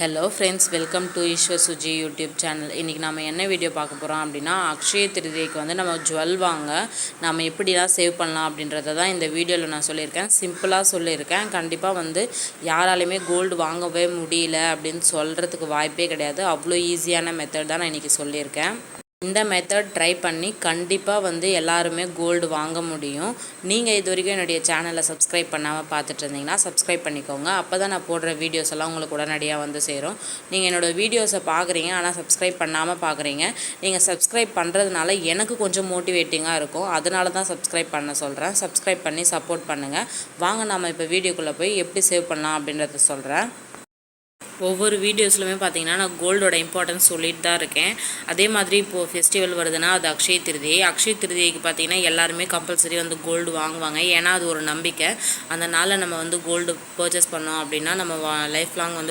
Hello friends, welcome to Eswar Suji YouTube channel. இன்றைக்கி நம்ம என்ன வீடியோ பார்க்க போகிறோம் அப்படின்னா, அக்ஷய திருதியைக்கு வந்து நம்ம ஜுவல் வாங்க நம்ம எப்படிலாம் சேவ் பண்ணலாம் அப்படின்றத தான் இந்த வீடியோவில் நான் சொல்லியிருக்கேன். சிம்பிளாக சொல்லியிருக்கேன். கண்டிப்பாக வந்து யாராலையுமே கோல்டு வாங்கவே முடியல அப்படின்னு சொல்கிறதுக்கு வாய்ப்பே கிடையாது. அவ்வளோ ஈஸியான மெத்தட் தான் நான் இன்றைக்கி சொல்லியிருக்கேன். இந்த மெத்தட் ட்ரை பண்ணி கண்டிப்பாக வந்து எல்லாருமே கோல்டு வாங்க முடியும். நீங்கள் இது வரைக்கும் என்னுடைய சேனலை சப்ஸ்கிரைப் பண்ணாமல் பார்த்துட்டு இருந்தீங்கன்னா சப்ஸ்கிரைப் பண்ணிக்கோங்க. அப்போ தான் நான் போடுற வீடியோஸ் எல்லாம் உங்களுக்கு உடனடியாக வந்து சேரும். நீங்கள் என்னோடய வீடியோஸை பார்க்குறீங்க, ஆனால் சப்ஸ்கிரைப் பண்ணாமல் பார்க்குறீங்க. நீங்கள் சப்ஸ்கிரைப் பண்ணுறதுனால எனக்கு கொஞ்சம் மோட்டிவேட்டிங்காக இருக்கும். அதனால தான் சப்ஸ்கிரைப் பண்ண சொல்கிறேன். சப்ஸ்கிரைப் பண்ணி சப்போர்ட் பண்ணுங்கள். வாங்க நம்ம இப்போ வீடியோக்குள்ளே போய் எப்படி சேவ் பண்ணலாம் அப்படின்றத சொல்கிறேன். ஒவ்வொரு வீடியோஸ்லுமே பார்த்தீங்கன்னா நான் கோல்டோட இம்பார்ட்டன்ஸ் சொல்லிட்டு தான் இருக்கேன். அதே மாதிரி இப்போது ஃபெஸ்டிவல் வருதுன்னா அது அக்ஷய திருதியை. அக்ஷய திருதியைக்கு பார்த்தீங்கன்னா எல்லாருமே கம்பல்சரி வந்து கோல்டு வாங்குவாங்க. ஏன்னா அது ஒரு நம்பிக்கை. அந்த நாளில் நம்ம வந்து கோல்டு பர்ச்சேஸ் பண்ணோம் அப்படின்னா நம்ம லைஃப் லாங் வந்து